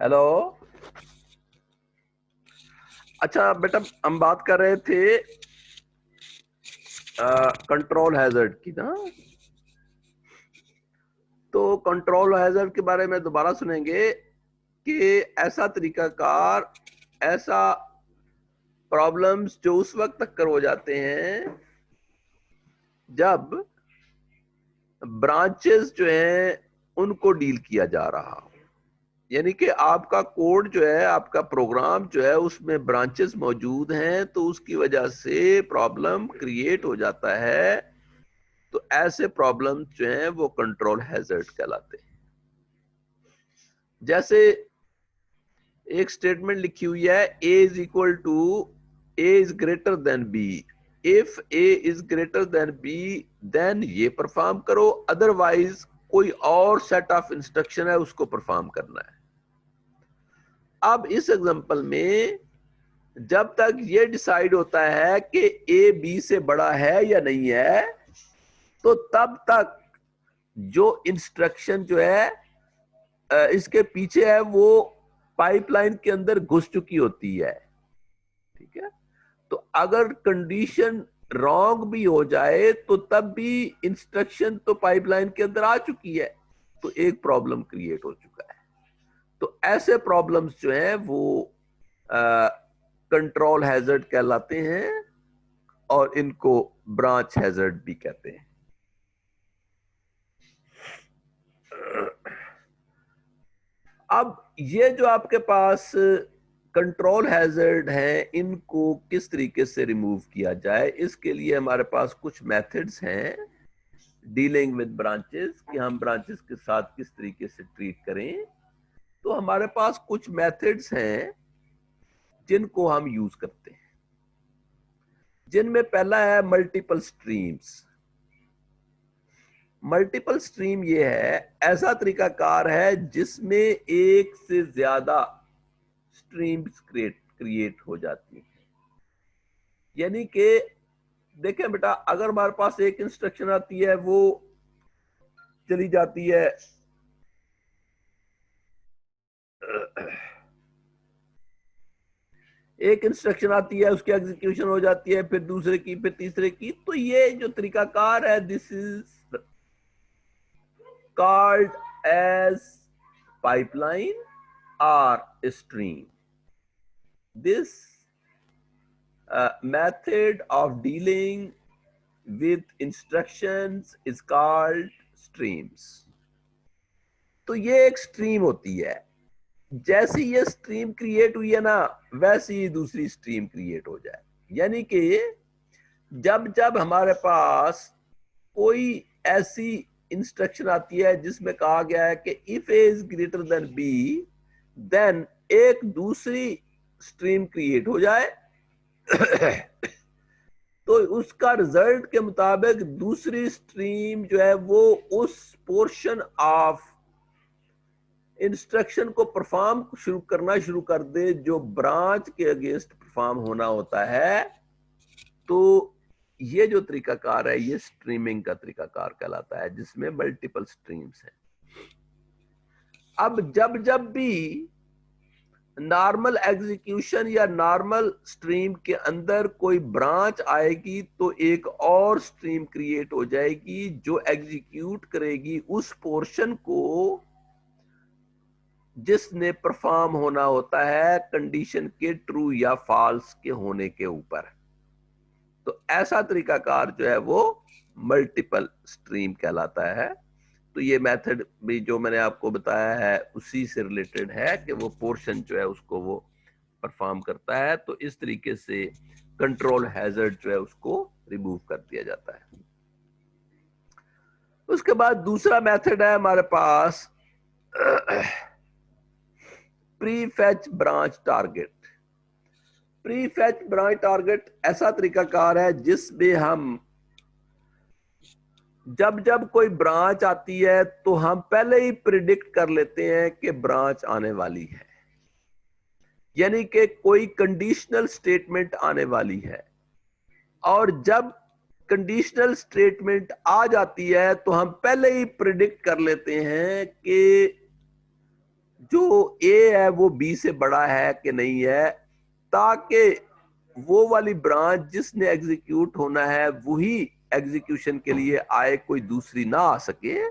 Hello. अच्छा बेटा, हम बात कर रहे थे कंट्रोल हैजर्ड की ना। तो कंट्रोल हैजर्ड के बारे में दोबारा सुनेंगे कि ऐसा तरीकाकार, ऐसा प्रॉब्लम्स जो उस वक्त तक हो जाते हैं जब ब्रांचेस जो हैं उनको डील किया जा रहा हो। यानी कि आपका कोड जो है, आपका प्रोग्राम जो है, उसमें ब्रांचेस मौजूद हैं, तो उसकी वजह से प्रॉब्लम क्रिएट हो जाता है। तो ऐसे प्रॉब्लम्स जो हैं वो कंट्रोल हैजर्ड कहलाते हैं। जैसे एक स्टेटमेंट लिखी हुई है, a is equal to a is greater than b। If a is greater than b then ये परफॉर्म करो, अदरवाइज कोई और सेट ऑफ इंस्ट्रक्शन है उसको परफॉर्म करना है। अब इस एग्जांपल में जब तक ये डिसाइड होता है कि ए बी से बड़ा है या नहीं है, तो तब तक जो इंस्ट्रक्शन जो है इसके पीछे है वो पाइपलाइन के अंदर घुस चुकी होती है। ठीक है। तो अगर कंडीशन रॉन्ग भी हो जाए तो तब भी इंस्ट्रक्शन तो पाइपलाइन के अंदर आ चुकी है, तो एक प्रॉब्लम क्रिएट हो चुका है। तो ऐसे प्रॉब्लम्स जो हैं वो कंट्रोल हैजर्ड कहलाते हैं और इनको ब्रांच हैजर्ड भी कहते हैं। अब ये जो आपके पास कंट्रोल हैजर्ड है, इनको किस तरीके से रिमूव किया जाए, इसके लिए हमारे पास कुछ मेथड्स हैं डीलिंग विद ब्रांचेस, कि हम ब्रांचेस के साथ किस तरीके से ट्रीट करें। तो हमारे पास कुछ मेथड्स हैं जिनको हम यूज करते हैं, जिनमें पहला है मल्टीपल स्ट्रीम्स। मल्टीपल स्ट्रीम ये है, ऐसा तरीकाकार है जिसमें एक से ज्यादा स्ट्रीम्स क्रिएट हो जाती हैं। यानी कि देखें बेटा, अगर हमारे पास एक इंस्ट्रक्शन आती है, वो चली जाती है एक इंस्ट्रक्शन आती है, उसकी एग्जीक्यूशन हो जाती है, फिर दूसरे की, फिर तीसरे की। तो ये जो तरीकाकार है, this is called as pipeline और stream. This method of dealing with instructions is called streams। तो ये एक स्ट्रीम होती है। जैसी ये स्ट्रीम क्रिएट हुई है ना, वैसी ही दूसरी स्ट्रीम क्रिएट हो जाए। यानी कि जब जब हमारे पास कोई ऐसी इंस्ट्रक्शन आती है जिसमें कहा गया है कि if A is greater than B, then एक दूसरी स्ट्रीम क्रिएट हो जाए तो उसका रिजल्ट के मुताबिक दूसरी स्ट्रीम जो है वो उस पोर्शन ऑफ इंस्ट्रक्शन को परफॉर्म शुरू कर दे जो ब्रांच के अगेंस्ट परफॉर्म होना होता है। तो ये जो तरीकाकार है, ये स्ट्रीमिंग का तरीकाकार कहलाता है, जिसमें मल्टीपल स्ट्रीम्स हैं। अब जब जब भी नॉर्मल एग्जीक्यूशन या नॉर्मल स्ट्रीम के अंदर कोई ब्रांच आएगी, तो एक और स्ट्रीम क्रिएट हो जाएगी जो एग्जीक्यूट करेगी उस पोर्शन को जिसने परफॉर्म होना होता है कंडीशन के ट्रू या फॉल्स के होने के ऊपर। तो ऐसा तरीकाकार जो है वो मल्टीपल स्ट्रीम कहलाता है। तो ये मेथड भी जो मैंने आपको बताया है उसी से रिलेटेड है कि वो पोर्शन जो है उसको वो परफॉर्म करता है। तो इस तरीके से कंट्रोल हैजर्ड जो है उसको रिमूव कर दिया जाता है। उसके बाद दूसरा मेथड है हमारे पास prefetch branch target. Prefetch branch target ऐसा तरीकाकार है जिसमें हम जब जब कोई ब्रांच आती है तो हम पहले ही प्रिडिक्ट कर लेते हैं कि ब्रांच आने वाली है, यानी कि कोई कंडीशनल स्टेटमेंट आने वाली है। और जब कंडीशनल स्टेटमेंट आ जाती है तो हम पहले ही प्रिडिक्ट कर लेते हैं कि जो ए है वो बी से बड़ा है कि नहीं है, ताकि वो वाली ब्रांच जिसने एग्जीक्यूट होना है वही एग्जीक्यूशन के लिए आए, कोई दूसरी ना आ सके।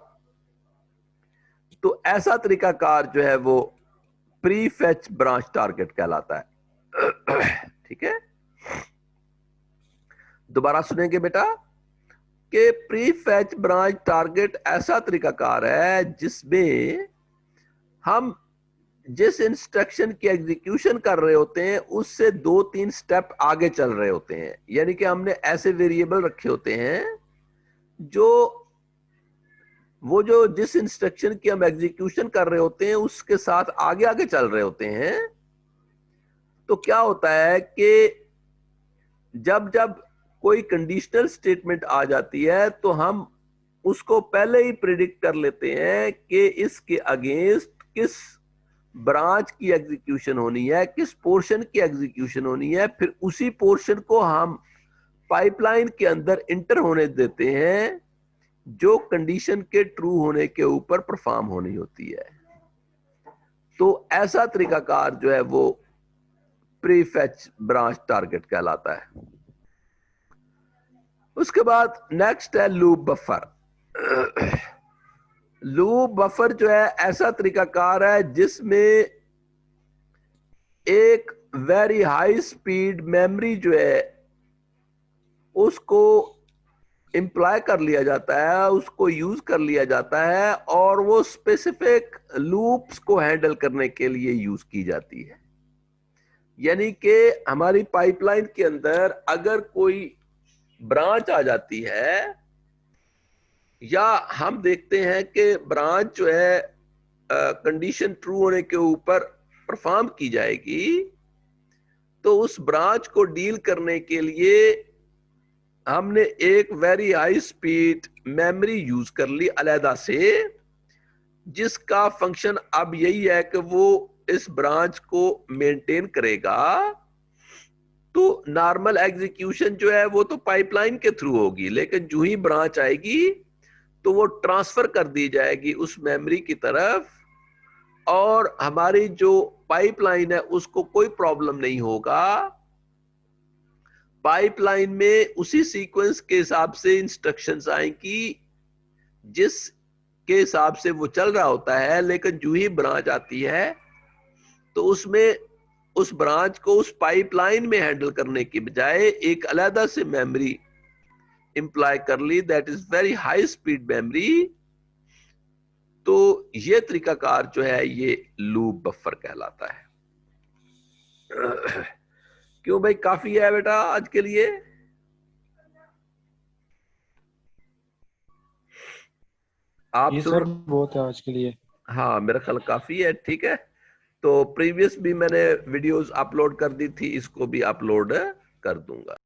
तो ऐसा तरीकाकार जो है वो प्री फेच ब्रांच टारगेट कहलाता है। ठीक है, दोबारा सुनेंगे बेटा कि प्री फेच ब्रांच टारगेट ऐसा तरीकाकार है जिसमें हम जिस इंस्ट्रक्शन की एग्जीक्यूशन कर रहे होते हैं उससे 2-3 स्टेप आगे चल रहे होते हैं। यानी कि हमने ऐसे वेरिएबल रखे होते हैं जो वो जो जिस इंस्ट्रक्शन की हम एग्जीक्यूशन कर रहे होते हैं उसके साथ आगे आगे चल रहे होते हैं। तो क्या होता है कि जब जब कोई कंडीशनल स्टेटमेंट आ जाती है तो हम उसको पहले ही प्रिडिक्ट कर लेते हैं कि इसके अगेंस्ट किस ब्रांच की एग्जीक्यूशन होनी है, किस पोर्शन की एग्जीक्यूशन होनी है, फिर उसी पोर्शन को हम पाइपलाइन के अंदर इंटर होने देते हैं जो कंडीशन के ट्रू होने के ऊपर परफॉर्म होनी होती है। तो ऐसा तरीकाकार जो है वो प्री फेच ब्रांच टारगेट कहलाता है। उसके बाद नेक्स्ट है लूप बफर। लूप बफर जो है ऐसा तरीकाकार है जिसमें एक वेरी हाई स्पीड मेमोरी जो है उसको इंप्लॉय कर लिया जाता है, उसको यूज कर लिया जाता है और वो स्पेसिफिक लूप्स को हैंडल करने के लिए यूज की जाती है। यानी कि हमारी पाइपलाइन के अंदर अगर कोई ब्रांच आ जाती है या हम देखते हैं कि ब्रांच जो है कंडीशन ट्रू होने के ऊपर परफॉर्म की जाएगी, तो उस ब्रांच को डील करने के लिए हमने एक very high speed memory use कर ली अलहदा से, जिसका फंक्शन अब यही है कि वो इस ब्रांच को मेंटेन करेगा। तो नॉर्मल एग्जीक्यूशन जो है वो तो पाइपलाइन के थ्रू होगी, लेकिन जो ही ब्रांच आएगी तो वो ट्रांसफर कर दी जाएगी उस मेमोरी की तरफ और हमारी जो पाइपलाइन है उसको कोई प्रॉब्लम नहीं होगा। पाइपलाइन में उसी सीक्वेंस के हिसाब से इंस्ट्रक्शंस आएंगी जिस के हिसाब से वो चल रहा होता है, लेकिन जो ही ब्रांच आती है तो उसमें उस ब्रांच को उस पाइपलाइन में हैंडल करने की बजाय एक अलहदा से मेमोरी इंप्लॉय कर ली, that is very high speed memory. तो ये तरीकाकार जो है ये लूप बफर कहलाता है। क्यों भाई, काफी है बेटा आज के लिए? आप ये सर बहुत है आज के लिए। हाँ, मेरा ख्याल काफी है। ठीक है, तो प्रीवियस भी मैंने वीडियोस अपलोड कर दी थी, इसको भी अपलोड कर दूंगा।